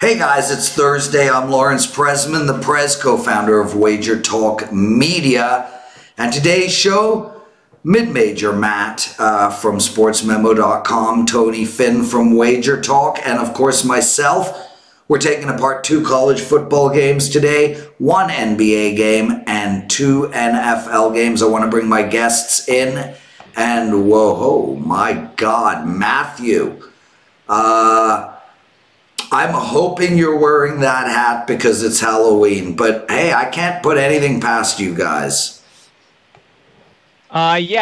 Hey guys, it's Thursday. I'm Lawrence Presman, the Prez co-founder of WagerTalk Media. And today's show, mid-major Matt from sportsmemo.com, Tony Finn from WagerTalk, and of course myself. We're taking apart 2 college football games today, 1 NBA game, and 2 NFL games. I want to bring my guests in. And whoa, my God, Matthew. I'm hoping you're wearing that hat because it's Halloween, but hey, I can't put anything past you guys.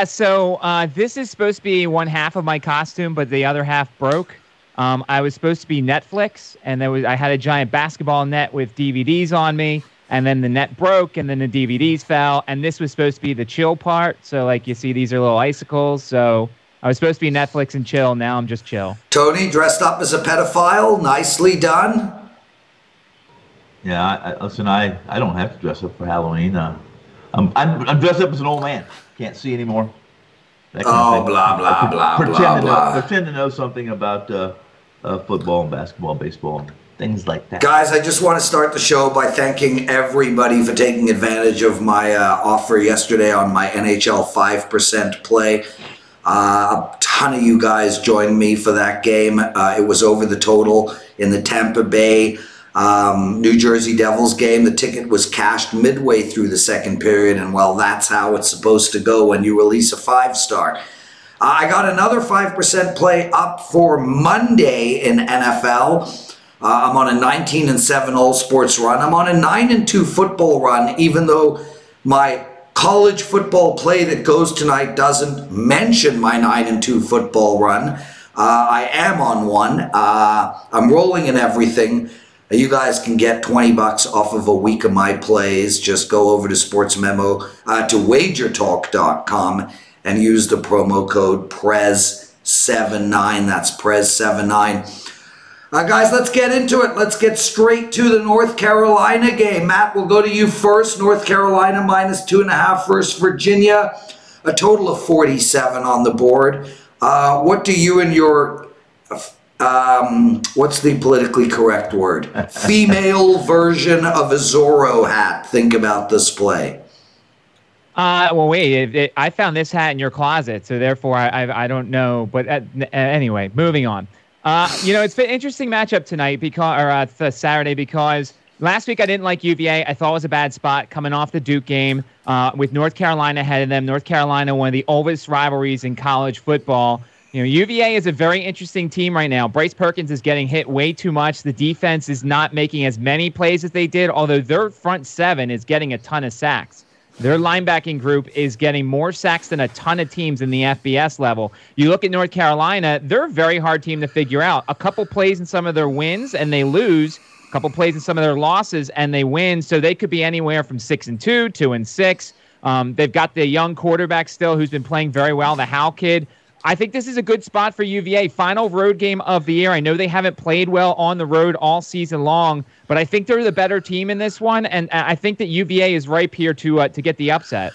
So this is supposed to be one half of my costume, but the other half broke. I was supposed to be Netflix, and I had a giant basketball net with DVDs on me, and then the net broke, and then the DVDs fell, and this was supposed to be the chill part. So, like, you see, these are little icicles, so I was supposed to be Netflix and chill. Now I'm just chill. Tony, dressed up as a pedophile. Nicely done. Yeah, listen, I don't have to dress up for Halloween. I'm dressed up as an old man. Can't see anymore. Blah, blah, blah, Pretend to know something about football and basketball, baseball, and things like that. Guys, I just want to start the show by thanking everybody for taking advantage of my offer yesterday on my NHL 5% play. A ton of you guys joined me for that game. It was over the total in the Tampa Bay New Jersey Devils game. The ticket was cashed midway through the second period, and well, that's how it's supposed to go when you release a 5-star. I got another 5% play up for Monday in NFL. I'm on a 19-7 all sports run. I'm on a 9-2 football run, even though my college football play that goes tonight doesn't mention my 9-2 football run. I am on one. I'm rolling in everything. You guys can get $20 off of a week of my plays. Just go over to to WagerTalk.com and use the promo code Prez79. That's Prez79. Guys, let's get into it. Let's get straight to the North Carolina game. Matt, we'll go to you first. North Carolina -2.5 versus Virginia. A total of 47 on the board. What do you and your, what's the politically correct word? Female version of a Zorro hat think about this play? Well, wait. I found this hat in your closet, so therefore I don't know. But anyway, moving on. It's an interesting matchup tonight because Saturday, because last week I didn't like UVA. I thought it was a bad spot coming off the Duke game with North Carolina ahead of them. North Carolina, one of the oldest rivalries in college football. UVA is a very interesting team right now. Bryce Perkins is getting hit way too much. The defense is not making as many plays as they did, although their front seven is getting a ton of sacks. Their linebacking group is getting more sacks than a ton of teams in the FBS level. You look at North Carolina, they're a very hard team to figure out. A couple plays in some of their wins, and they lose. A couple plays in some of their losses, and they win. So they could be anywhere from 6-2, 2-6. They've got the young quarterback still who's been playing very well, the Howell kid. I think this is a good spot for UVA. Final road game of the year. I know they haven't played well on the road all season long, but I think they're the better team in this one, and I think that UVA is ripe here to get the upset.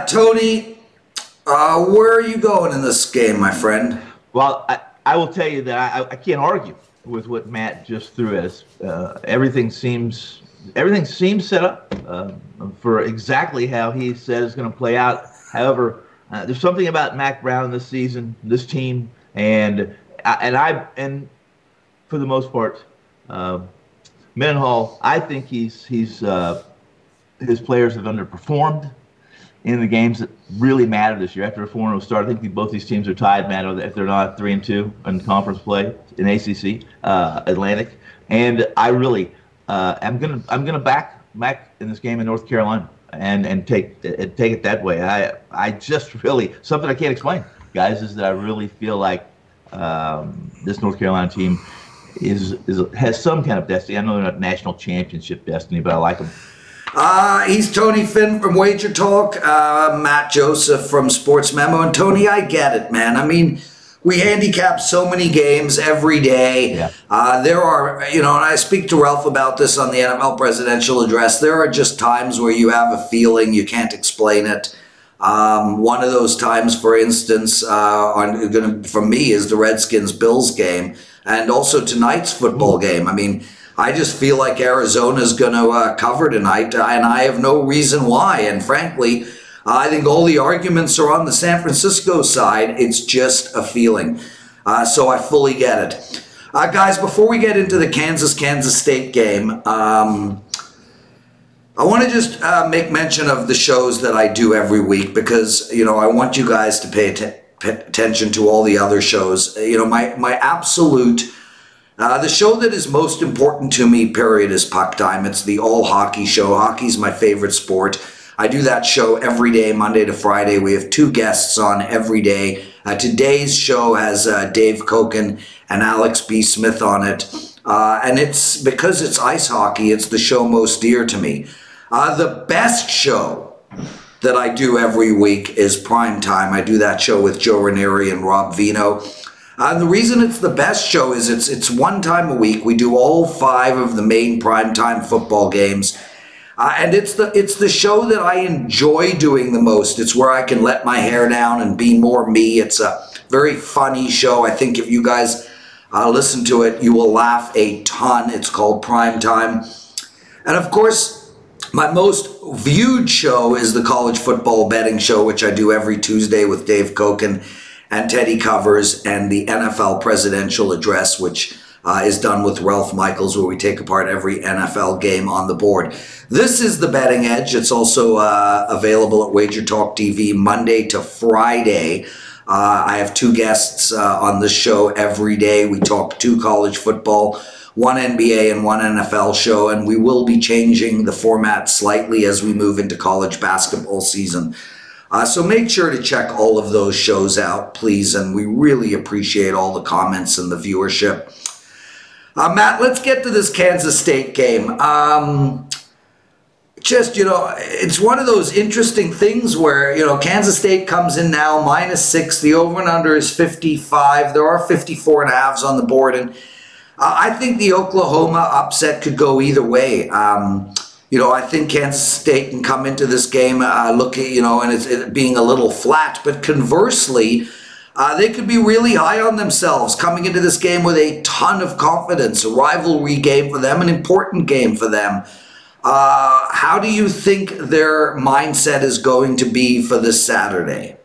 Tony, where are you going in this game, my friend? Well, I will tell you that I can't argue with what Matt just threw at us. Everything seems set up for exactly how he said it's going to play out. However, there's something about Mac Brown this season, this team, and for the most part, Mendenhall. I think his players have underperformed in the games that really matter this year. After a 4-0 start, I think both these teams are tied, Matt, if they're not 3-2 in conference play in ACC Atlantic. And I really I'm gonna back Mac in this game in North Carolina. And take it that way. I just really, something I can't explain, guys, is that I really feel like this North Carolina team has some kind of destiny. I know they're not national championship destiny, but I like them. He's Tony Finn from WagerTalk, Matt Joseph from Sports Memo, and Tony, I get it, man. I mean, we handicap so many games every day. Yeah. There are, and I speak to Ralph about this on the NFL presidential address. There are just times where you have a feeling you can't explain it. One of those times, for instance, for me, is the Redskins-Bills game, and also tonight's football game. I mean, I just feel like Arizona's going to cover tonight, and I have no reason why. And frankly, I think all the arguments are on the San Francisco side. It's just a feeling. So I fully get it. Guys, before we get into the Kansas State game, I want to just make mention of the shows that I do every week because, I want you guys to pay attention to all the other shows. My absolute... the show that is most important to me, period, is Puck Time. It's the all hockey show. Hockey's my favorite sport. I do that show every day, Monday to Friday. We have 2 guests on every day. Today's show has Dave Koken and Alex B. Smith on it. And it's because it's ice hockey, it's the show most dear to me. The best show that I do every week is Prime Time. I do that show with Joe Ranieri and Rob Vino. The reason it's the best show is it's one time a week. We do all 5 of the main primetime football games. And it's the show that I enjoy doing the most. It's where I can let my hair down and be more me. It's a very funny show. I think if you guys listen to it, you will laugh a ton. It's called Prime Time. And of course, my most viewed show is the College Football Betting Show, which I do every Tuesday with Dave Koken and Teddy Covers, and the NFL Presidential Address, which is done with Ralph Michaels, where we take apart every NFL game on the board. This is the Betting Edge. It's also available at WagerTalk TV Monday to Friday. I have 2 guests on this show every day. We talk 2 college football, 1 NBA and 1 NFL show, and we will be changing the format slightly as we move into college basketball season. So make sure to check all of those shows out, please, and we really appreciate all the comments and the viewership. Matt, let's get to this Kansas State game. It's one of those interesting things where, Kansas State comes in now -6. The over and under is 55. There are 54.5s on the board, and I think the Oklahoma upset could go either way. I think Kansas State can come into this game and it being a little flat, but conversely, they could be really high on themselves coming into this game with a ton of confidence, a rivalry game for them, an important game for them. How do you think their mindset is going to be for this Saturday?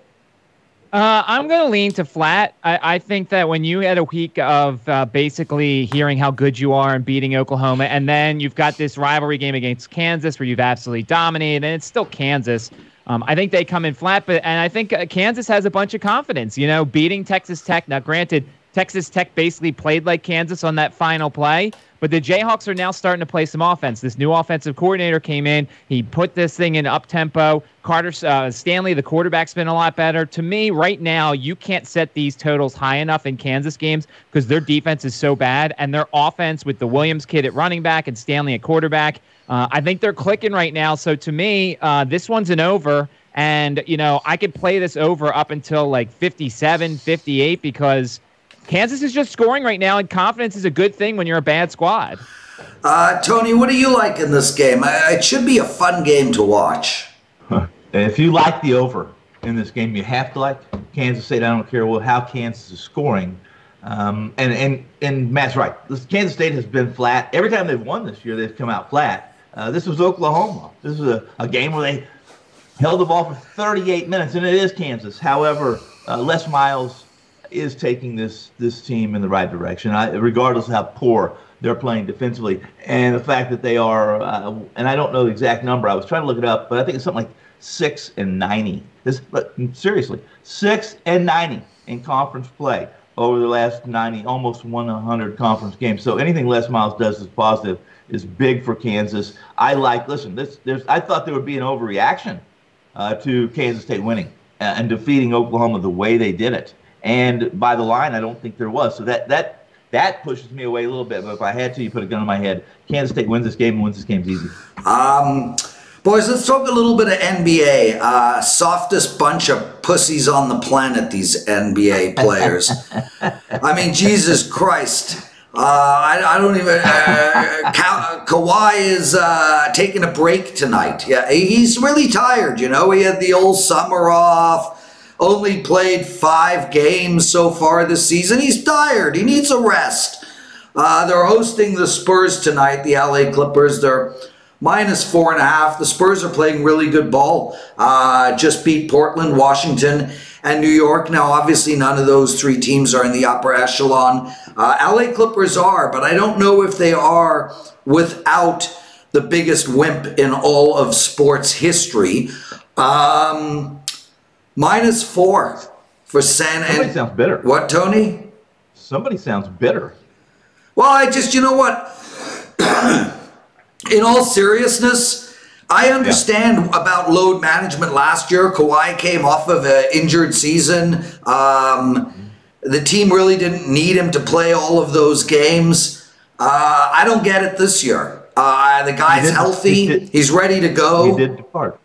I'm going to lean to flat. I think that when you had a week of basically hearing how good you are and beating Oklahoma, and then you've got this rivalry game against Kansas where you've absolutely dominated, and it's still Kansas, I think they come in flat. And I think Kansas has a bunch of confidence, beating Texas Tech. Now, granted, Texas Tech basically played like Kansas on that final play, but the Jayhawks are now starting to play some offense. This new offensive coordinator came in. He put this thing in up-tempo. Stanley, the quarterback's been a lot better. To me, right now, you can't set these totals high enough in Kansas games because their defense is so bad, and their offense with the Williams kid at running back and Stanley at quarterback, I think they're clicking right now. So to me, this one's an over, and, I could play this over up until like 57, 58 because Kansas is just scoring right now, and confidence is a good thing when you're a bad squad. Tony, what do you like in this game? It should be a fun game to watch. If you like the over in this game, you have to like Kansas State. I don't care how Kansas is scoring. And Matt's right. Kansas State has been flat. Every time they've won this year, they've come out flat. This was Oklahoma. This was a game where they held the ball for 38 minutes, and it is Kansas. However, Les Miles is taking this team in the right direction, regardless of how poor they're playing defensively. And the fact that they are, and I don't know the exact number, I was trying to look it up, but I think it's something like 6-90. Seriously, 6-90 in conference play over the last 90, almost 100 conference games. So anything Les Miles does is positive, is big for Kansas. I thought there would be an overreaction to Kansas State winning and defeating Oklahoma the way they did it. And by the line, I don't think there was. So that pushes me away a little bit. But if I had to, you put a gun in my head. Kansas State wins this game and wins this game easy. Boys, let's talk a little bit of NBA. Softest bunch of pussies on the planet, these NBA players. I mean, Jesus Christ. I don't even... Kawhi is taking a break tonight. Yeah, he's really tired, He had the old summer off. Only played 5 games so far this season. He's tired. He needs a rest. They're hosting the Spurs tonight, the LA Clippers. They're -4.5. The Spurs are playing really good ball. Just beat Portland, Washington, and New York. Now, obviously, none of those three teams are in the upper echelon. LA Clippers are, but I don't know if they are without the biggest wimp in all of sports history. -4 for San Antonio. Somebody sounds bitter. What, Tony? Somebody sounds bitter. Well, you know what? In all seriousness, I understand about load management last year. Kawhi came off of an injured season. The team really didn't need him to play all of those games. I don't get it this year. The guy's healthy. He's ready to go. He did depart.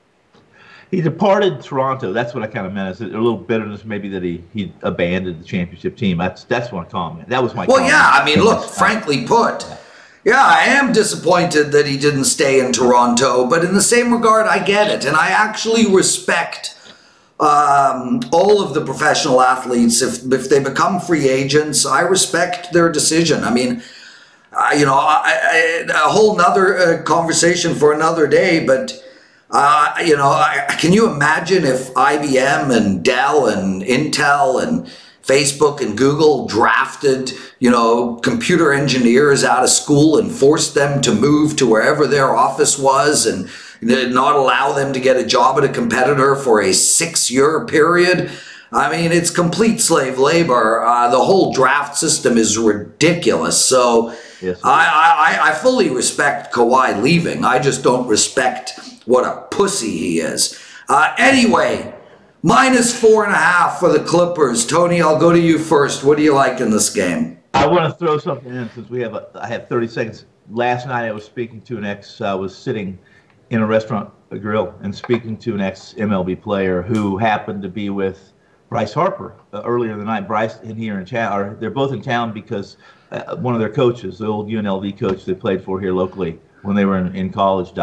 He departed Toronto. That's what I kind of meant. It's a little bitterness maybe that he abandoned the championship team. That's my comment. That was my comment. Well, yeah. I mean, look, frankly put, yeah, I am disappointed that he didn't stay in Toronto. But in the same regard, I get it. And I actually respect all of the professional athletes. If they become free agents, I respect their decision. I mean, you know, a whole nother conversation for another day, but you know, can you imagine if IBM and Dell and Intel and Facebook and Google drafted, you know, computer engineers out of school and forced them to move to wherever their office was and not allow them to get a job at a competitor for a 6-year period? I mean, it's complete slave labor. The whole draft system is ridiculous. So yes, I fully respect Kawhi leaving. I just don't respect what a pussy he is. Anyway, -4.5 for the Clippers. Tony, I'll go to you first. What do you like in this game? I want to throw something in since I have 30 seconds. Last night I was speaking to an I was sitting in a restaurant, a grill, and speaking to an ex-MLB player who happened to be with Bryce Harper earlier in the night. Bryce and he are in town. They're both in town because one of their coaches, the old UNLV coach they played for here locally when they were in college,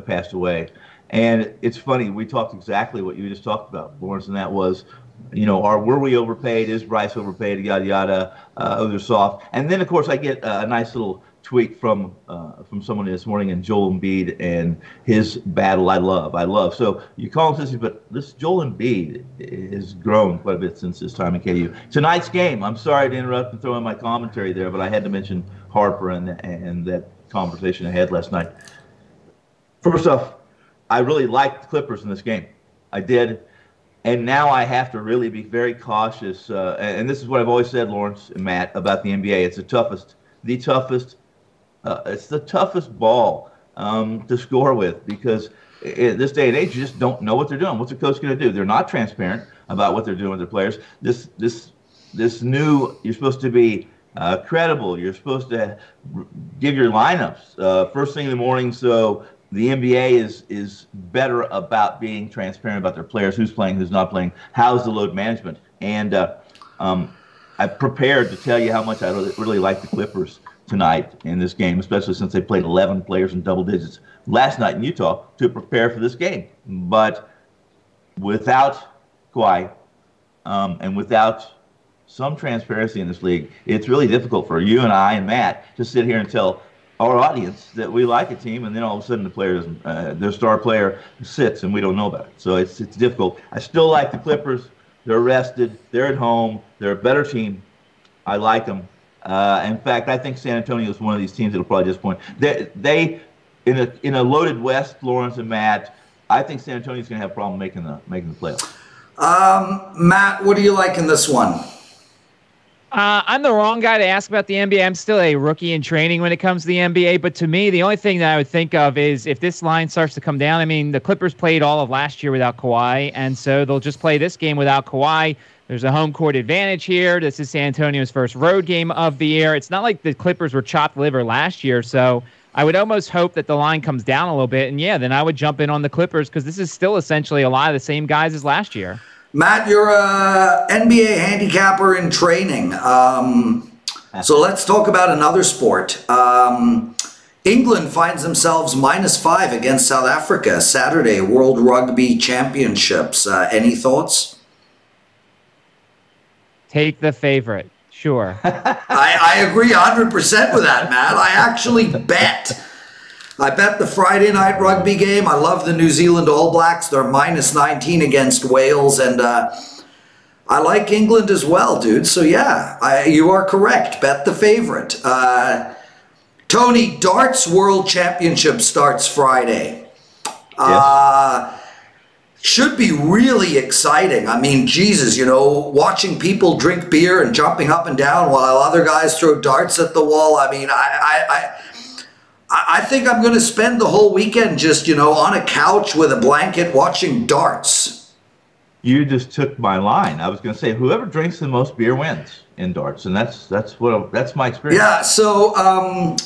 passed away. And it's funny, we talked exactly what you just talked about, Lawrence, and that was, you know, were we overpaid? Is Bryce overpaid? Yada yada. They're soft. And then of course I get a nice little tweet from someone this morning, and Joel Embiid and his battle. I love. So you call him sissy, but this Joel Embiid has grown quite a bit since his time in KU. Tonight's game. I'm sorry to interrupt and throw in my commentary there, but I had to mention Harper and that conversation I had last night. First off, I really liked the Clippers in this game. I did. And now I have to really be very cautious. And this is what I've always said, Lawrence and Matt, about the NBA. It's the toughest ball to score with, because in this day and age, you just don't know what they're doing. What's the coach going to do? They're not transparent about what they're doing with their players. This new, you're supposed to be credible. You're supposed to give your lineups first thing in the morning. So the NBA is better about being transparent about their players, who's playing, who's not playing, how's the load management. And I'm prepared to tell you how much I really like the Clippers tonight in this game, especially since they played 11 players in double digits last night in Utah to prepare for this game. But without Kawhi and without some transparency in this league, it's really difficult for you and I and Matt to sit here and tell our audience that we like a team, and then all of a sudden the player their star player sits and we don't know about it. So it's difficult. I still like the Clippers. They're rested. They're at home. They're a better team. I like them. In fact, I think San Antonio is one of these teams that'll probably disappoint. They in a loaded West, Lawrence and Matt, I think San Antonio is going to have a problem making the playoffs. Matt, what do you like in this one? I'm the wrong guy to ask about the NBA. I'm still a rookie in training when it comes to the NBA. But to me, the only thing that I would think of is if this line starts to come down. I mean, the Clippers played all of last year without Kawhi, and so they'll just play this game without Kawhi. There's a home court advantage here. This is San Antonio's first road game of the year. It's not like the Clippers were chopped liver last year, so I would almost hope that the line comes down a little bit. And, yeah, then I would jump in on the Clippers because this is still essentially a lot of the same guys as last year. Matt, you're a NBA handicapper in training. So let's talk about another sport. England finds themselves -5 against South Africa Saturday, World Rugby Championships. Any thoughts? Take the favorite. Sure. I agree 100% with that, Matt. I bet the Friday night rugby game. I love the New Zealand All Blacks. They're minus 19 against Wales, and I like England as well, dude. So yeah, you are correct. Bet the favorite. Tony, Darts World Championship starts Friday. Should be really exciting. I mean, Jesus, you know, watching people drink beer and jumping up and down while other guys throw darts at the wall. I mean, I think I'm going to spend the whole weekend just, you know, on a couch with a blanket watching darts. You just took my line. I was going to say, whoever drinks the most beer wins in darts, and that's my experience. Yeah. So,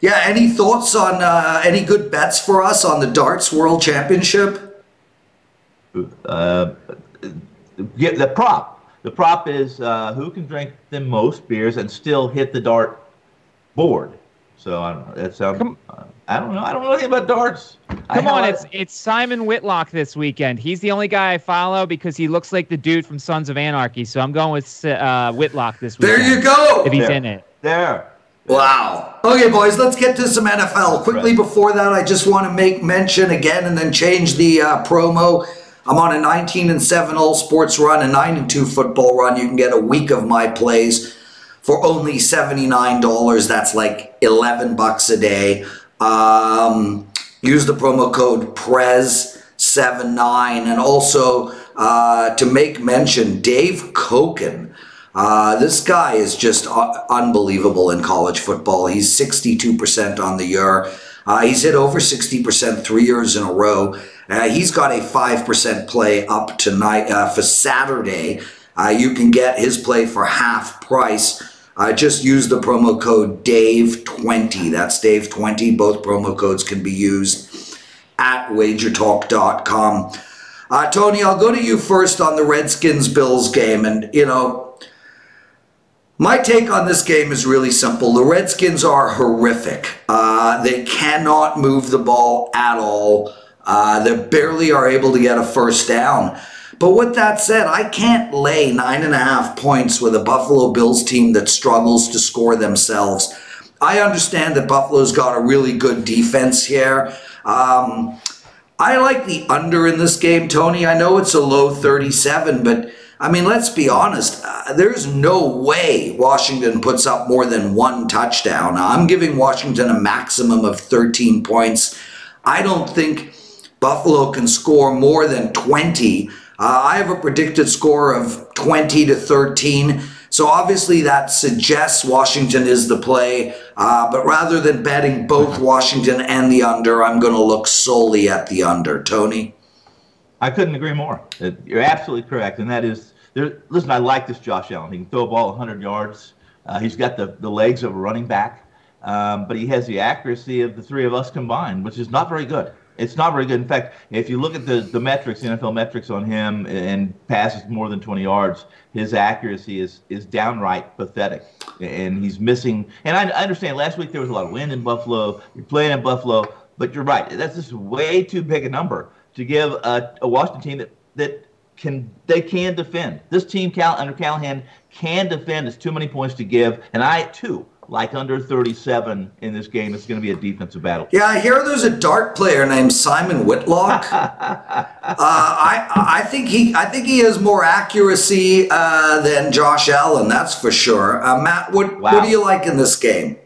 yeah. Any thoughts on any good bets for us on the Darts World Championship? Yeah, the prop. The prop is who can drink the most beers and still hit the dart board. So I don't know. That sounds. I don't know. I don't know anything about darts. Come on, it's Simon Whitlock this weekend. He's the only guy I follow because he looks like the dude from Sons of Anarchy. So I'm going with Whitlock this weekend. There you go. If he's in it. There. Wow. Okay, boys, let's get to some NFL. Quickly before that, I just want to make mention again and then change the promo. I'm on a 19-7 all sports run, a 9-2 football run. You can get a week of my plays for only $79. That's like $11 a day. Use the promo code PREZ79. And also, to make mention, Dave Koken. This guy is just unbelievable in college football. He's 62% on the year. He's hit over 60% 3 years in a row. He's got a 5% play up tonight for Saturday. You can get his play for half price. Just use the promo code DAVE20. That's DAVE20. Both promo codes can be used at WagerTalk.com. Tony, I'll go to you first on the Redskins-Bills game. And, you know, my take on this game is really simple. The Redskins are horrific. They cannot move the ball at all. They barely are able to get a first down. But with that said, I can't lay 9.5 points with a Buffalo Bills team that struggles to score themselves. I understand that Buffalo's got a really good defense here. I like the under in this game, Tony. I know it's a low 37, but I mean, let's be honest. There's no way Washington puts up more than one touchdown. I'm giving Washington a maximum of 13 points. I don't think Buffalo can score more than 20. I have a predicted score of 20-13. So obviously that suggests Washington is the play. But rather than betting both Washington and the under, I'm going to look solely at the under. Tony? I couldn't agree more. You're absolutely correct. And that is, listen, I like this Josh Allen. He can throw a ball 100 yards. He's got the legs of a running back. But he has the accuracy of the three of us combined, which is not very good. It's not very good. In fact, if you look at the metrics, the NFL metrics on him and passes more than 20 yards, his accuracy is downright pathetic. And he's missing. And I understand last week there was a lot of wind in Buffalo. You're playing in Buffalo. But you're right. That's just way too big a number to give a Washington team that can defend. This team under Callahan can defend. It's too many points to give. And I, too, like under 37 in this game. It's going to be a defensive battle. Yeah, I hear there's a dart player named Simon Whitlock. I think he has more accuracy than Josh Allen. That's for sure. Matt, what do you like in this game?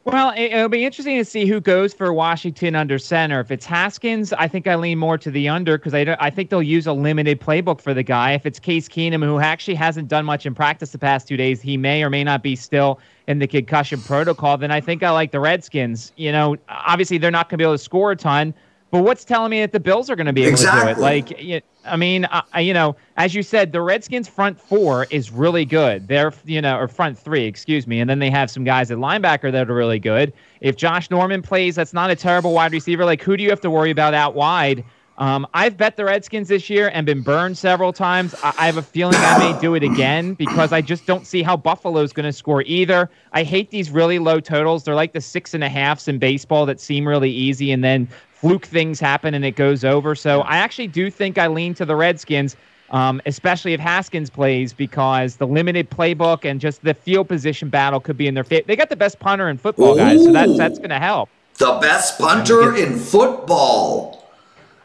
Well, it'll be interesting to see who goes for Washington under center. If it's Haskins, I think I lean more to the under because I think they'll use a limited playbook for the guy. If it's Case Keenum, who actually hasn't done much in practice the past 2 days, he may or may not be still in the concussion protocol, then I think I like the Redskins. You know, obviously they're not going to be able to score a ton, but what's telling me that the Bills are going to be able to do it? Like, I mean, you know, as you said, the Redskins front four is really good. They're, or front three, excuse me. And then they have some guys at linebacker that are really good. If Josh Norman plays, that's not a terrible wide receiver. Like, who do you have to worry about out wide? I've bet the Redskins this year and been burned several times. I have a feeling I may do it again because I just don't see how Buffalo's going to score either. I hate these really low totals. They're like the 6.5s in baseball that seem really easy and then fluke things happen and it goes over. So I actually do think I lean to the Redskins. especially if Haskins plays, because the limited playbook and just the field position battle could be in their favor. They got the best punter in football, guys, so that's going to help. The best punter in football.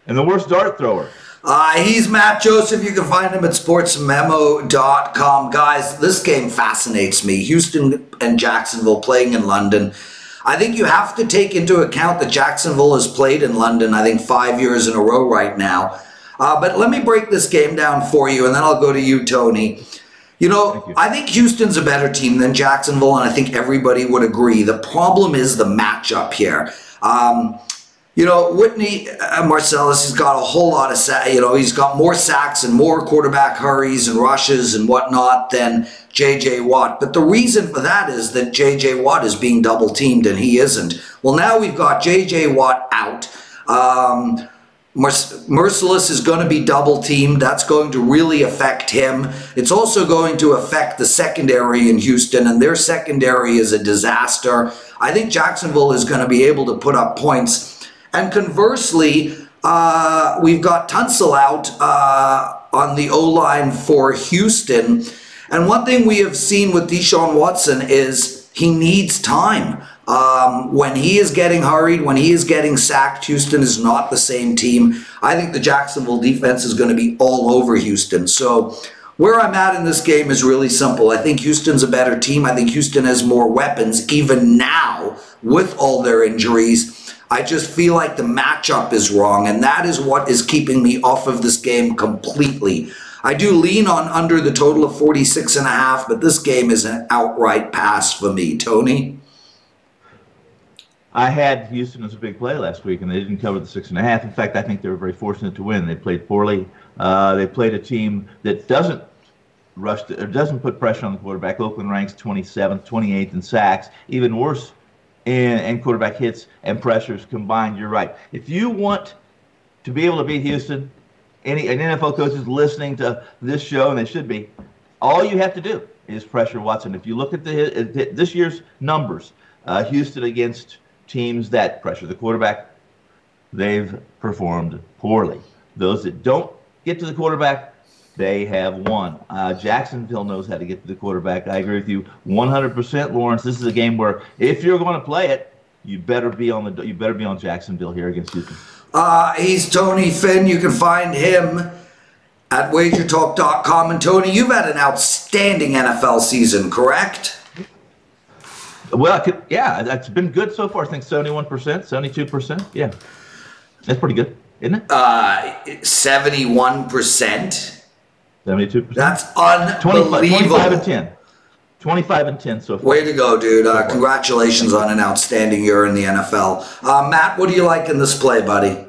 And the worst dart thrower. He's Matt Joseph. You can find him at sportsmemo.com. Guys, this game fascinates me. Houston and Jacksonville playing in London. I think you have to take into account that Jacksonville has played in London, I think, 5 years in a row right now. But let me break this game down for you, and then I'll go to you, Tony. You know, I think Houston's a better team than Jacksonville, and I think everybody would agree. The problem is the matchup here. You know, Whitney Marcellus, he's got a whole lot of sacks. You know, he's got more sacks and more quarterback hurries and rushes and whatnot than J.J. Watt. But the reason for that is that J.J. Watt is being double-teamed and he isn't. Well, now we've got J.J. Watt out. Merciless is going to be double-teamed. That's going to really affect him. It's also going to affect the secondary in Houston, and their secondary is a disaster. I think Jacksonville is going to be able to put up points. And conversely, we've got Tunsil out on the O-line for Houston. And one thing we have seen with Deshaun Watson is he needs time. When he is getting hurried, when he is getting sacked, Houston is not the same team. I think the Jacksonville defense is going to be all over Houston. So where I'm at in this game is really simple. I think Houston's a better team. I think Houston has more weapons, even now, with all their injuries. I just feel like the matchup is wrong, and that is what is keeping me off of this game completely. I do lean on under the total of 46.5, but this game is an outright pass for me. Tony? I had Houston as a big play last week, and they didn't cover the 6.5. In fact, I think they were very fortunate to win. They played poorly. They played a team that doesn't put pressure on the quarterback. Oakland ranks 27th, 28th in sacks. Even worse in quarterback hits and pressures combined. You're right. If you want to be able to beat Houston, an NFL coach is listening to this show, and they should be, all you have to do is pressure Watson. If you look at this year's numbers, Houston against teams that pressure the quarterback, they've performed poorly. Those that don't get to the quarterback, they have won. Jacksonville knows how to get to the quarterback. I agree with you 100%, Lawrence. This is a game where if you're going to play it, you better be on Jacksonville here against Houston. He's Tony Finn. You can find him at WagerTalk.com. And Tony, you've had an outstanding NFL season, correct? Well, yeah, that's been good so far. I think 71%, 72%. Yeah, that's pretty good, isn't it? 71%. 72%. That's unbelievable. 25 and 10. 25 and 10 so far. Way to go, dude. Congratulations on an outstanding year in the NFL. Matt, what do you like in this play, buddy?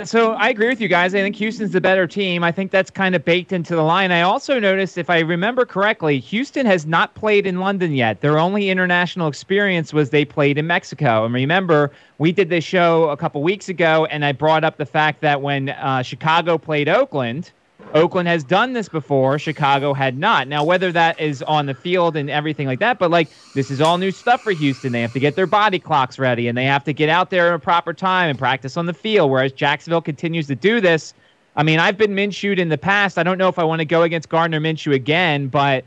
So I agree with you guys. I think Houston's the better team. I think that's kind of baked into the line. I also noticed, if I remember correctly, Houston has not played in London yet. Their only international experience was they played in Mexico. And remember, we did this show a couple weeks ago, and I brought up the fact that when Chicago played Oakland, Oakland has done this before. Chicago had not. Now, whether that is on the field and everything like that, but like, this is all new stuff for Houston. They have to get their body clocks ready, and they have to get out there at a proper time and practice on the field, whereas Jacksonville continues to do this. I mean, I've been Minshew'd in the past. I don't know if I want to go against Gardner Minshew again, but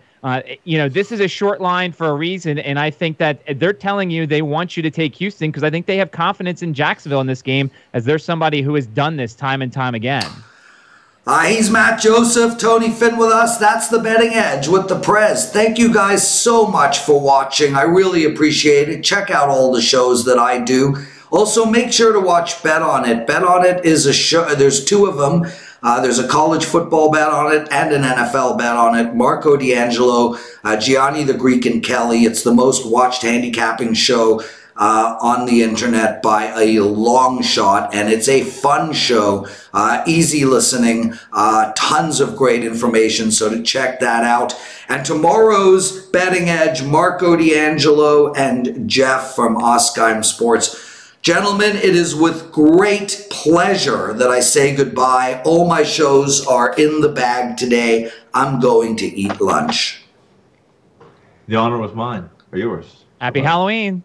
you know, this is a short line for a reason, and I think that they're telling you they want you to take Houston because I think they have confidence in Jacksonville in this game, as they're somebody who has done this time and time again. He's Matt Joseph, Tony Finn with us. That's the Betting Edge with the Prez. Thank you guys so much for watching. I really appreciate it. Check out all the shows that I do. Also, make sure to watch Bet On It. Bet On It is a show. There's two of them. There's a college football bet on it and an NFL bet on it. Marco D'Angelo, Gianni the Greek, and Kelly. It's the most watched handicapping show on the internet by a long shot, and it's a fun show, easy listening, tons of great information, so to check that out. And tomorrow's Betting Edge, Marco D'Angelo and Jeff from Oskeim Sports. Gentlemen, it is with great pleasure that I say goodbye. All my shows are in the bag today. I'm going to eat lunch. The honor was mine, or yours. Happy Halloween.